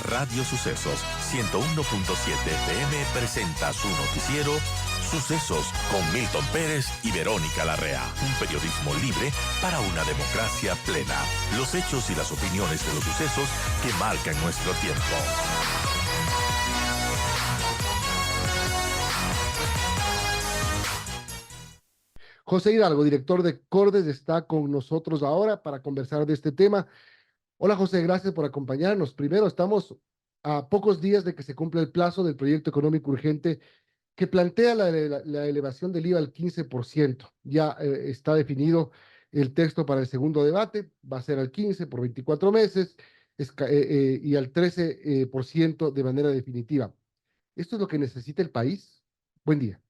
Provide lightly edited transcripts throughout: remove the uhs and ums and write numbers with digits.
Radio Sucesos 101.7 FM presenta su noticiero Sucesos con Milton Pérez y Verónica Larrea. Un periodismo libre para una democracia plena. Los hechos y las opiniones de los sucesos que marcan nuestro tiempo. José Hidalgo, director de Cordes, está con nosotros ahora para conversar de este tema. Hola José, gracias por acompañarnos. Primero, estamos a pocos días de que se cumpla el plazo del proyecto económico urgente que plantea la elevación del IVA al 15%. Ya está definido el texto para el segundo debate, va a ser al 15 por 24 meses y al 13% de manera definitiva. ¿Esto es lo que necesita el país? Buen día.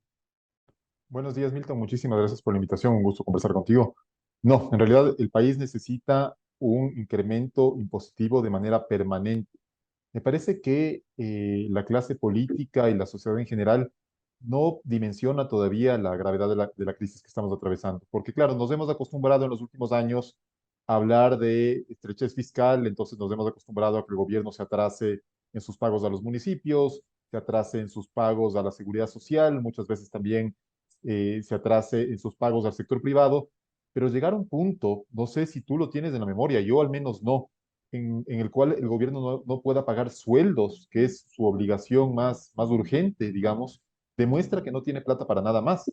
Buenos días, Milton. Muchísimas gracias por la invitación. Un gusto conversar contigo. No, en realidad el país necesita un incremento impositivo de manera permanente. Me parece que la clase política y la sociedad en general no dimensiona todavía la gravedad de la crisis que estamos atravesando. Porque, claro, nos hemos acostumbrado en los últimos años a hablar de estrechez fiscal, entonces nos hemos acostumbrado a que el gobierno se atrase en sus pagos a los municipios, se atrase en sus pagos a la seguridad social, muchas veces también se atrase en sus pagos al sector privado, pero llegar a un punto, no sé si tú lo tienes en la memoria, yo al menos no, en el cual el gobierno no pueda pagar sueldos, que es su obligación más urgente, digamos, demuestra que no tiene plata para nada más.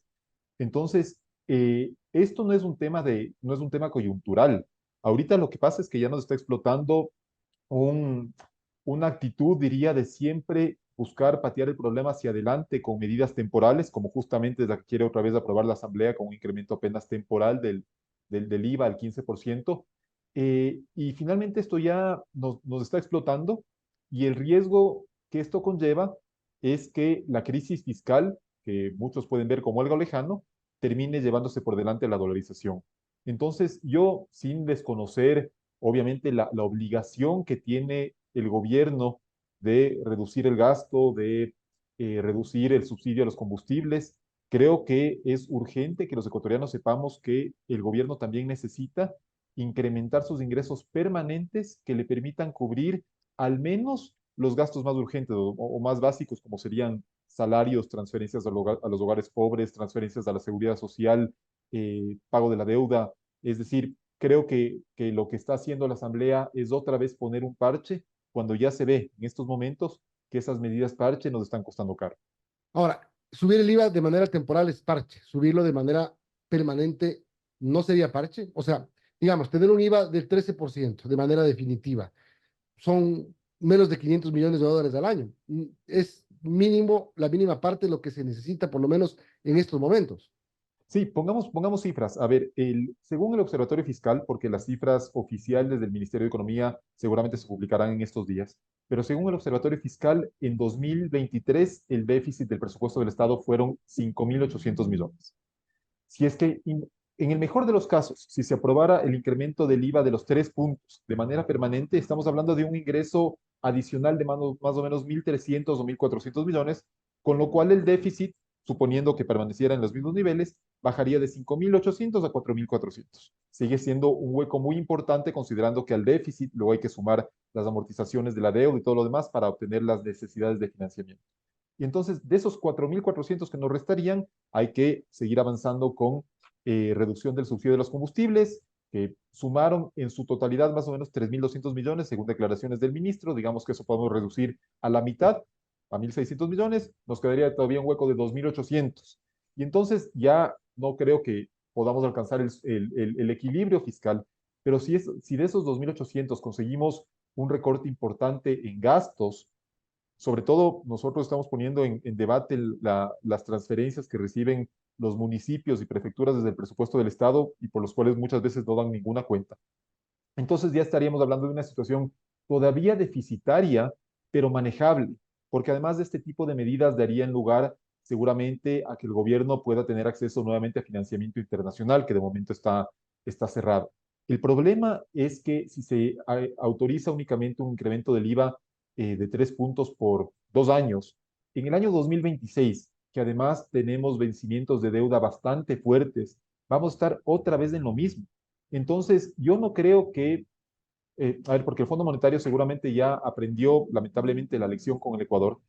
Entonces, esto no es un tema coyuntural. Ahorita lo que pasa es que ya nos está explotando un, una actitud, diría, de siempre buscar patear el problema hacia adelante con medidas temporales, como justamente es la que quiere otra vez aprobar la Asamblea con un incremento apenas temporal del IVA al 15%. Y finalmente esto ya nos está explotando y el riesgo que esto conlleva es que la crisis fiscal, que muchos pueden ver como algo lejano, termine llevándose por delante la dolarización. Entonces, yo, sin desconocer obviamente la obligación que tiene el gobierno de reducir el gasto, de reducir el subsidio a los combustibles. Creo que es urgente que los ecuatorianos sepamos que el gobierno también necesita incrementar sus ingresos permanentes que le permitan cubrir al menos los gastos más urgentes o más básicos, como serían salarios, transferencias a los hogares pobres, transferencias a la seguridad social, pago de la deuda. Es decir, creo que lo que está haciendo la Asamblea es otra vez poner un parche cuando ya se ve en estos momentos que esas medidas parche nos están costando caro. Ahora, subir el IVA de manera temporal es parche, subirlo de manera permanente no sería parche. O sea, digamos, tener un IVA del 13% de manera definitiva son menos de 500 millones de dólares al año. Es mínimo, la mínima parte de lo que se necesita, por lo menos en estos momentos. Sí, pongamos cifras. A ver, según el Observatorio Fiscal, porque las cifras oficiales del Ministerio de Economía seguramente se publicarán en estos días, pero según el Observatorio Fiscal, en 2023 el déficit del presupuesto del Estado fueron 5.800 millones. Si es que en el mejor de los casos, si se aprobara el incremento del IVA de los 3 puntos de manera permanente, estamos hablando de un ingreso adicional de más o menos 1.300 o 1.400 millones, con lo cual el déficit, suponiendo que permaneciera en los mismos niveles, bajaría de 5.800 a 4.400. Sigue siendo un hueco muy importante considerando que al déficit luego hay que sumar las amortizaciones de la deuda y todo lo demás para obtener las necesidades de financiamiento. Y entonces, de esos 4.400 que nos restarían, hay que seguir avanzando con reducción del subsidio de los combustibles, que sumaron en su totalidad más o menos 3.200 millones, según declaraciones del ministro. Digamos que eso podemos reducir a la mitad, a 1.600 millones, nos quedaría todavía un hueco de 2.800. Y entonces ya no creo que podamos alcanzar el equilibrio fiscal, pero si de esos 2.800 conseguimos un recorte importante en gastos, sobre todo nosotros estamos poniendo en debate las transferencias que reciben los municipios y prefecturas desde el presupuesto del Estado y por los cuales muchas veces no dan ninguna cuenta. Entonces ya estaríamos hablando de una situación todavía deficitaria, pero manejable, porque además de este tipo de medidas darían lugar seguramente a que el gobierno pueda tener acceso nuevamente a financiamiento internacional, que de momento está cerrado. El problema es que si se autoriza únicamente un incremento del IVA de 3 puntos por 2 años, en el año 2026, que además tenemos vencimientos de deuda bastante fuertes, vamos a estar otra vez en lo mismo. Entonces, yo no creo que A ver, porque el Fondo Monetario seguramente ya aprendió lamentablemente la lección con el Ecuador,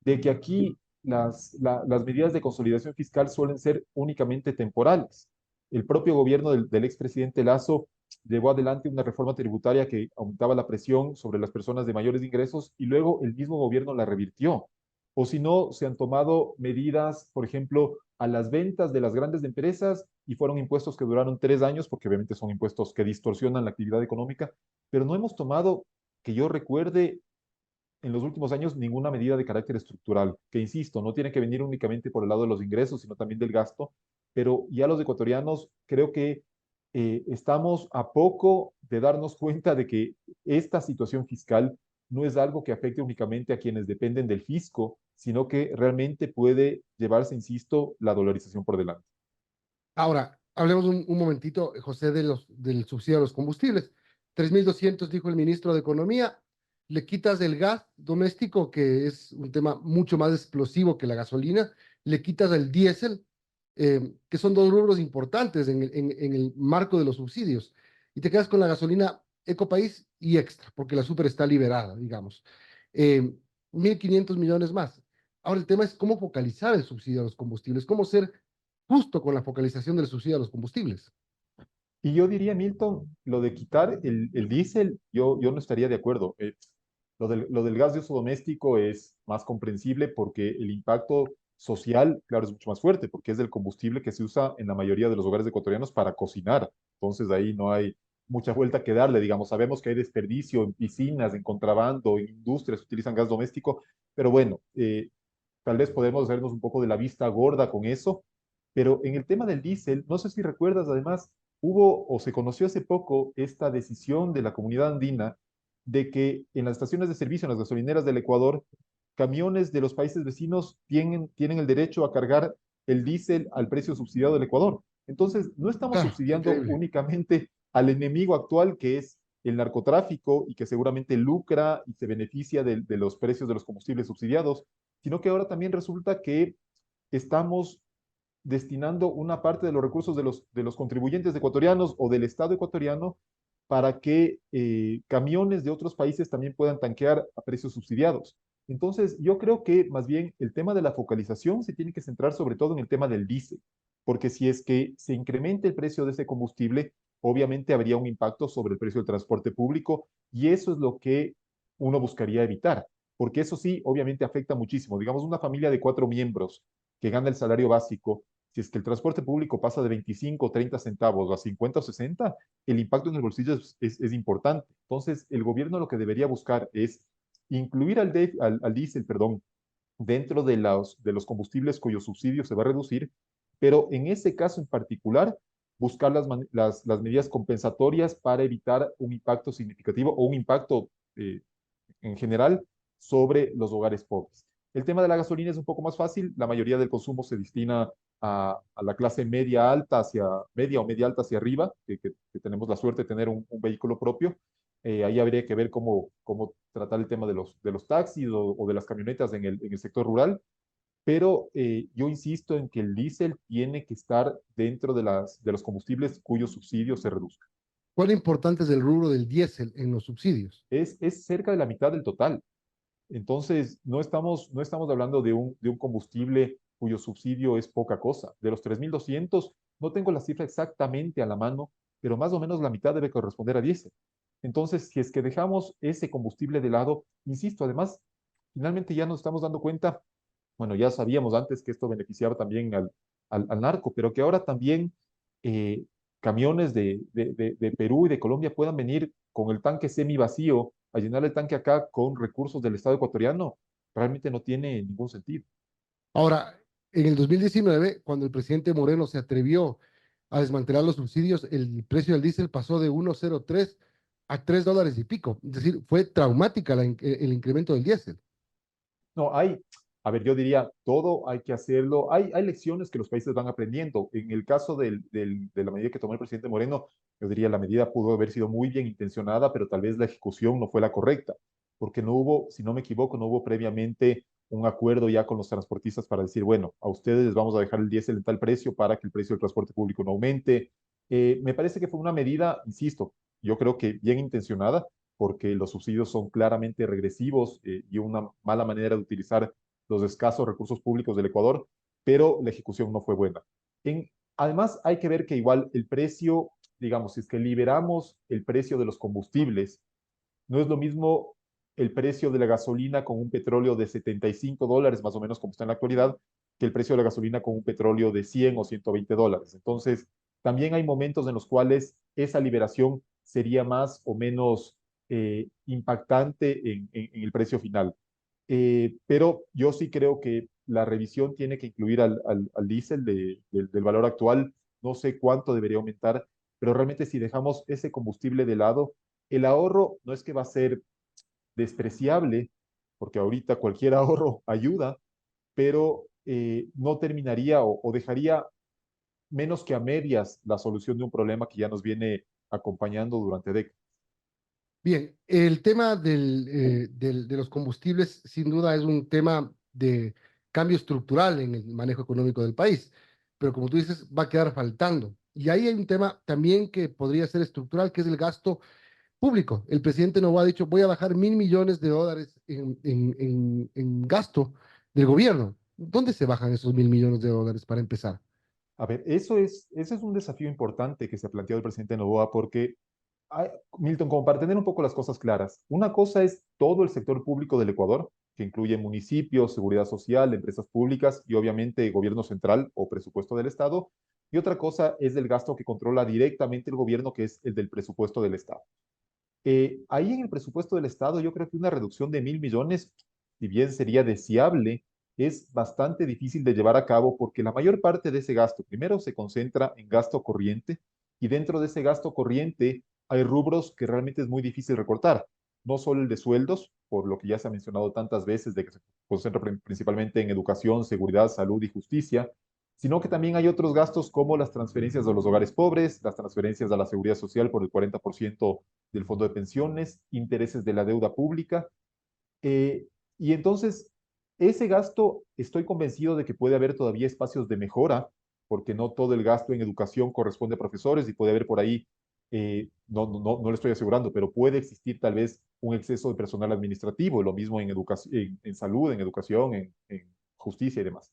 de que aquí las medidas de consolidación fiscal suelen ser únicamente temporales. El propio gobierno del expresidente Lazo llevó adelante una reforma tributaria que aumentaba la presión sobre las personas de mayores ingresos y luego el mismo gobierno la revirtió. O si no, se han tomado medidas, por ejemplo, a las ventas de las grandes empresas y fueron impuestos que duraron 3 años, porque obviamente son impuestos que distorsionan la actividad económica, pero no hemos tomado, que yo recuerde, en los últimos años ninguna medida de carácter estructural, que insisto, no tiene que venir únicamente por el lado de los ingresos, sino también del gasto, pero ya los ecuatorianos creo que estamos a poco de darnos cuenta de que esta situación fiscal no es algo que afecte únicamente a quienes dependen del fisco, sino que realmente puede llevarse, insisto, la dolarización por delante. Ahora, hablemos un momentito, José, del subsidio a los combustibles. 3.200, dijo el ministro de Economía. Le quitas el gas doméstico, que es un tema mucho más explosivo que la gasolina. Le quitas el diésel, que son dos rubros importantes en el marco de los subsidios. Y te quedas con la gasolina Ecopaís y Extra, porque la super está liberada, digamos. Eh, 1.500 millones más. Ahora, el tema es cómo focalizar el subsidio a los combustibles, cómo ser justo con la focalización del subsidio a los combustibles. Y yo diría, Milton, lo de quitar el diésel, yo no estaría de acuerdo. Lo del gas de uso doméstico es más comprensible porque el impacto social, claro, es mucho más fuerte, porque es el combustible que se usa en la mayoría de los hogares ecuatorianos para cocinar. Entonces ahí no hay mucha vuelta que darle, digamos. Sabemos que hay desperdicio en piscinas, en contrabando, en industrias que utilizan gas doméstico, pero bueno, tal vez podemos hacernos un poco de la vista gorda con eso, pero en el tema del diésel, no sé si recuerdas, además, hubo o se conoció hace poco esta decisión de la comunidad andina de que en las estaciones de servicio, en las gasolineras del Ecuador, camiones de los países vecinos tienen el derecho a cargar el diésel al precio subsidiado del Ecuador. Entonces, no estamos Claro, subsidiando increíble. únicamente al enemigo actual, que es el narcotráfico y que seguramente lucra y se beneficia de los precios de los combustibles subsidiados, sino que ahora también resulta que estamos destinando una parte de los recursos de los contribuyentes ecuatorianos o del Estado ecuatoriano para que camiones de otros países también puedan tanquear a precios subsidiados. Entonces, yo creo que más bien el tema de la focalización se tiene que centrar sobre todo en el tema del diésel, porque si es que se incrementa el precio de ese combustible, obviamente habría un impacto sobre el precio del transporte público y eso es lo que uno buscaría evitar, porque eso sí, obviamente afecta muchísimo. Digamos, una familia de 4 miembros que gana el salario básico, si es que el transporte público pasa de 25 o 30 centavos a 50 o 60, el impacto en el bolsillo es importante. Entonces, el gobierno lo que debería buscar es incluir al diésel, perdón, dentro de los combustibles cuyo subsidio se va a reducir, pero en ese caso en particular, buscar las medidas compensatorias para evitar un impacto significativo o un impacto en general sobre los hogares pobres. El tema de la gasolina es un poco más fácil. La mayoría del consumo se destina a la clase media alta hacia media o media alta hacia arriba, que tenemos la suerte de tener un vehículo propio. Ahí habría que ver cómo tratar el tema de los taxis o de las camionetas en el sector rural. Pero yo insisto en que el diésel tiene que estar dentro de los combustibles cuyos subsidios se reduzcan. ¿Cuán importante es el rubro del diésel en los subsidios? Es cerca de la mitad del total. Entonces, no estamos hablando de un combustible cuyo subsidio es poca cosa. De los 3.200, no tengo la cifra exactamente a la mano, pero más o menos la mitad debe corresponder a diésel. Entonces, si es que dejamos ese combustible de lado, insisto, además, finalmente ya nos estamos dando cuenta, bueno, ya sabíamos antes que esto beneficiaba también al narco, pero que ahora también eh, camiones de Perú y de Colombia puedan venir con el tanque semi vacío a llenar el tanque acá con recursos del Estado ecuatoriano, realmente no tiene ningún sentido. Ahora, en el 2019, cuando el presidente Moreno se atrevió a desmantelar los subsidios, el precio del diésel pasó de 1,03 a $3 y pico. Es decir, fue traumática el incremento del diésel. No, a ver, yo diría, todo hay que hacerlo. Hay lecciones que los países van aprendiendo. En el caso de la medida que tomó el presidente Moreno, yo diría, la medida pudo haber sido muy bien intencionada, pero tal vez la ejecución no fue la correcta, porque no hubo, si no me equivoco, no hubo previamente un acuerdo ya con los transportistas para decir, bueno, a ustedes les vamos a dejar el diésel en tal precio para que el precio del transporte público no aumente. Me parece que fue una medida, insisto, yo creo que bien intencionada, porque los subsidios son claramente regresivos y una mala manera de utilizar los escasos recursos públicos del Ecuador, pero la ejecución no fue buena. Además, hay que ver que igual el precio, digamos, si es que liberamos el precio de los combustibles, no es lo mismo el precio de la gasolina con un petróleo de $75, más o menos como está en la actualidad, que el precio de la gasolina con un petróleo de 100 o $120. Entonces, también hay momentos en los cuales esa liberación sería más o menos impactante en el precio final. Pero yo sí creo que la revisión tiene que incluir al diésel del valor actual. No sé cuánto debería aumentar, pero realmente si dejamos ese combustible de lado, el ahorro no es que va a ser despreciable, porque ahorita cualquier ahorro ayuda, pero no terminaría o dejaría menos que a medias la solución de un problema que ya nos viene acompañando durante décadas. Bien, el tema de los combustibles sin duda es un tema de cambio estructural en el manejo económico del país, pero como tú dices, va a quedar faltando. Y ahí hay un tema también que podría ser estructural, que es el gasto público. El presidente Novoa ha dicho, voy a bajar $1.000 millones en gasto del gobierno. ¿Dónde se bajan esos $1.000 millones para empezar? A ver, ese es un desafío importante que se ha planteado el presidente Novoa porque Milton, como para tener un poco las cosas claras, una cosa es todo el sector público del Ecuador, que incluye municipios, seguridad social, empresas públicas y obviamente gobierno central o presupuesto del Estado, y otra cosa es el gasto que controla directamente el gobierno, que es el del presupuesto del Estado. Ahí en el presupuesto del Estado yo creo que una reducción de 1.000 millones, si bien sería deseable, es bastante difícil de llevar a cabo porque la mayor parte de ese gasto primero se concentra en gasto corriente y dentro de ese gasto corriente hay rubros que realmente es muy difícil recortar. No solo el de sueldos, por lo que ya se ha mencionado tantas veces, de que se concentra principalmente en educación, seguridad, salud y justicia, sino que también hay otros gastos como las transferencias de los hogares pobres, las transferencias a la seguridad social por el 40% del fondo de pensiones, intereses de la deuda pública. eh, y entonces, ese gasto estoy convencido de que puede haber todavía espacios de mejora, porque no todo el gasto en educación corresponde a profesores y puede haber por ahí, no le estoy asegurando, pero puede existir tal vez un exceso de personal administrativo, lo mismo en, en salud, en educación, en justicia y demás.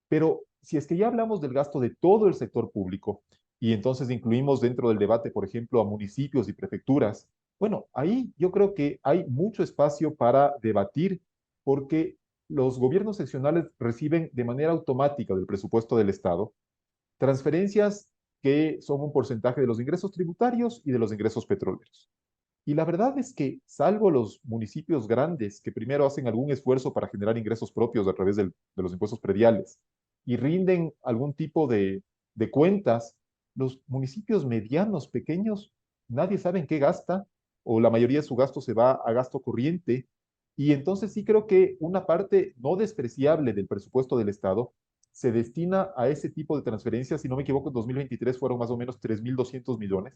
Pero si es que ya hablamos del gasto de todo el sector público y entonces incluimos dentro del debate, por ejemplo, a municipios y prefecturas, bueno, ahí yo creo que hay mucho espacio para debatir porque los gobiernos seccionales reciben de manera automática del presupuesto del Estado transferencias que son un porcentaje de los ingresos tributarios y de los ingresos petroleros. Y la verdad es que, salvo los municipios grandes que primero hacen algún esfuerzo para generar ingresos propios a través de los impuestos prediales y rinden algún tipo de cuentas, los municipios medianos, pequeños, nadie sabe en qué gasta o la mayoría de su gasto se va a gasto corriente. Y entonces sí creo que una parte no despreciable del presupuesto del Estado se destina a ese tipo de transferencias. Si no me equivoco, en 2023 fueron más o menos 3.200 millones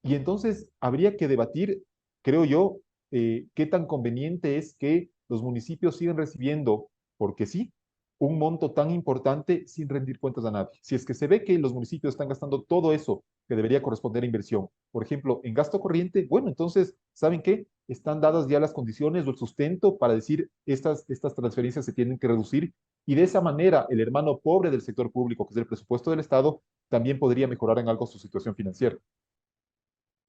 y entonces habría que debatir, creo yo, qué tan conveniente es que los municipios sigan recibiendo, porque sí, un monto tan importante sin rendir cuentas a nadie. Si es que se ve que los municipios están gastando todo eso que debería corresponder a inversión, por ejemplo, en gasto corriente, bueno, entonces, ¿saben qué? Están dadas ya las condiciones o el sustento para decir estas transferencias se tienen que reducir y de esa manera el hermano pobre del sector público, que es el presupuesto del Estado, también podría mejorar en algo su situación financiera.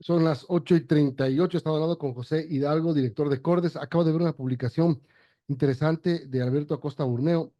Son las 8:38. Estaba hablando con José Hidalgo, director de Cordes. Acabo de ver una publicación interesante de Alberto Acosta Burneo.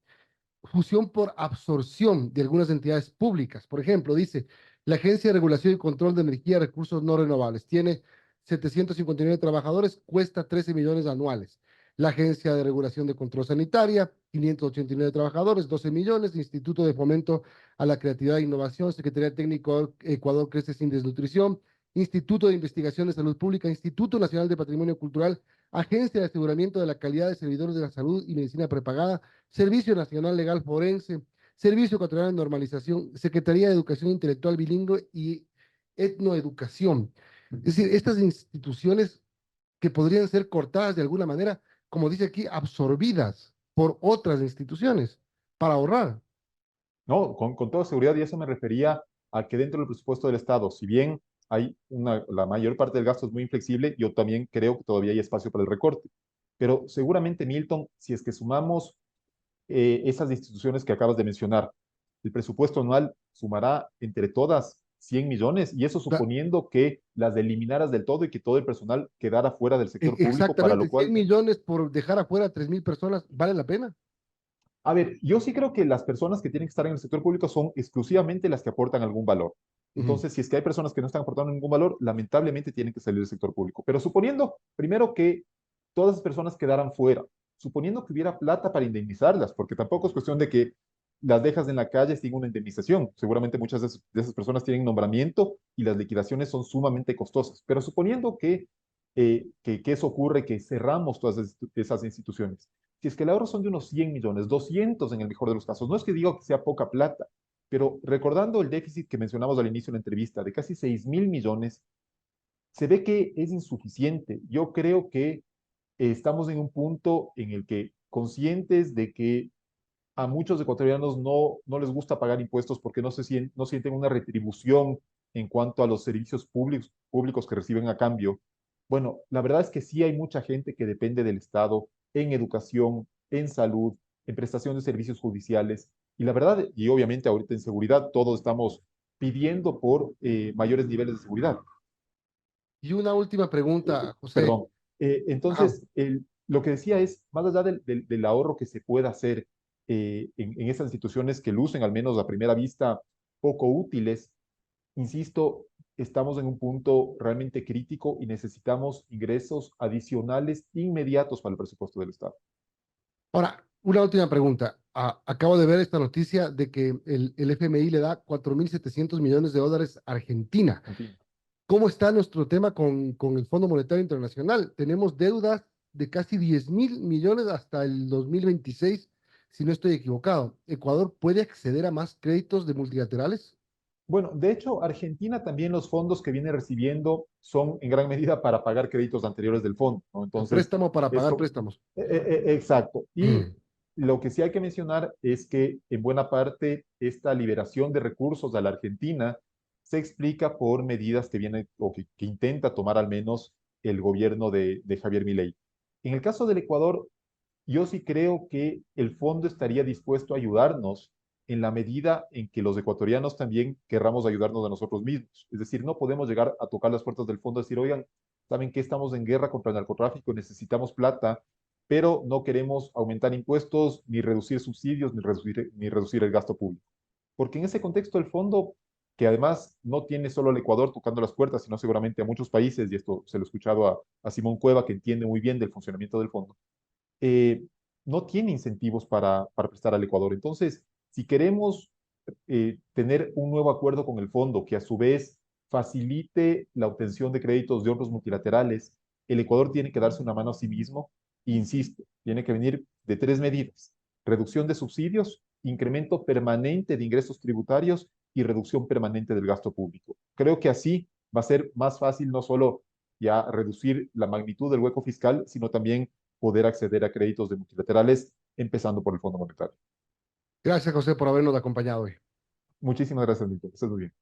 Fusión por absorción de algunas entidades públicas. Por ejemplo, dice, la Agencia de Regulación y Control de Energía y Recursos No Renovables tiene 759 trabajadores, cuesta 13 millones anuales. La Agencia de Regulación de Control Sanitaria, 589 trabajadores, 12 millones. Instituto de Fomento a la Creatividad e Innovación, Secretaría Técnico Ecuador Crece Sin Desnutrición, Instituto de Investigación de Salud Pública, Instituto Nacional de Patrimonio Cultural, Agencia de Aseguramiento de la Calidad de Servidores de la Salud y Medicina Prepagada, Servicio Nacional Legal Forense, Servicio Ecuatoriano de Normalización, Secretaría de Educación Intelectual Bilingüe y Etnoeducación. Es decir, estas instituciones que podrían ser cortadas de alguna manera, como dice aquí, absorbidas por otras instituciones para ahorrar. No, con toda seguridad, y eso me refería a que dentro del presupuesto del Estado, si bien la mayor parte del gasto es muy inflexible. Yo también creo que todavía hay espacio para el recorte. Pero seguramente, Milton, si es que sumamos esas instituciones que acabas de mencionar, el presupuesto anual sumará entre todas 100 millones, y eso La- suponiendo que las eliminaras del todo y que todo el personal quedara fuera del sector público, para lo Exactamente, 100 cual, millones por dejar afuera a 3.000 personas, ¿vale la pena? a ver, yo sí creo que las personas que tienen que estar en el sector público son exclusivamente las que aportan algún valor. Ujú. Entonces, si es que hay personas que no están aportando ningún valor, lamentablemente tienen que salir del sector público. Pero suponiendo, primero, que todas las personas quedaran fuera, suponiendo que hubiera plata para indemnizarlas, porque tampoco es cuestión de que las dejas en la calle sin una indemnización. Seguramente muchas de esas personas tienen nombramiento y las liquidaciones son sumamente costosas. Pero suponiendo que eso ocurre, que cerramos todas esas instituciones, si es que el ahorro son de unos 100 millones, 200 en el mejor de los casos, no es que digo que sea poca plata, pero recordando el déficit que mencionamos al inicio de la entrevista de casi 6.000 millones, se ve que es insuficiente. Yo creo que estamos en un punto en el que, conscientes de que a muchos ecuatorianos no les gusta pagar impuestos porque no sienten una retribución en cuanto a los servicios públicos que reciben a cambio. Bueno, la verdad es que sí hay mucha gente que depende del Estado en educación, en salud, en prestación de servicios judiciales. Y la verdad, y obviamente ahorita en seguridad, todos estamos pidiendo por mayores niveles de seguridad. Y una última pregunta, José. Perdón. Ajá. Entonces, lo que decía es, más allá del ahorro que se pueda hacer en esas instituciones que lucen, al menos a primera vista, poco útiles, insisto, estamos en un punto realmente crítico y necesitamos ingresos adicionales inmediatos para el presupuesto del Estado. Ahora, una última pregunta. Acabo de ver esta noticia de que el FMI le da 4.700 millones de dólares a Argentina. Entiendo. ¿Cómo está nuestro tema con el Fondo Monetario Internacional? Tenemos deudas de casi 10.000 millones hasta el 2026, si no estoy equivocado. ¿Ecuador puede acceder a más créditos de multilaterales? Bueno, de hecho, Argentina también, los fondos que viene recibiendo son en gran medida para pagar créditos anteriores del fondo, ¿no? El Entonces, préstamo para es pagar como, préstamos. exacto. Y lo que sí hay que mencionar es que en buena parte esta liberación de recursos a la Argentina se explica por medidas que viene o que intenta tomar al menos el gobierno de Javier Milei. En el caso del Ecuador, yo sí creo que el fondo estaría dispuesto a ayudarnos en la medida en que los ecuatorianos también querramos ayudarnos a nosotros mismos. Es decir, no podemos llegar a tocar las puertas del fondo y decir, oigan, saben que estamos en guerra contra el narcotráfico, necesitamos plata, pero no queremos aumentar impuestos, ni reducir subsidios, ni reducir el gasto público. Porque en ese contexto el fondo, que además no tiene solo al Ecuador tocando las puertas, sino seguramente a muchos países, y esto se lo he escuchado a Simón Cueva, que entiende muy bien del funcionamiento del fondo, eh, no tiene incentivos para prestar al Ecuador. Entonces, si queremos tener un nuevo acuerdo con el fondo que a su vez facilite la obtención de créditos de otros multilaterales, el Ecuador tiene que darse una mano a sí mismo. E insisto, tiene que venir de tres medidas: reducción de subsidios, incremento permanente de ingresos tributarios y reducción permanente del gasto público. Creo que así va a ser más fácil no solo ya reducir la magnitud del hueco fiscal, sino también poder acceder a créditos de multilaterales, empezando por el Fondo Monetario. Gracias, José, por habernos acompañado hoy. Muchísimas gracias, Milton. Estás muy bien.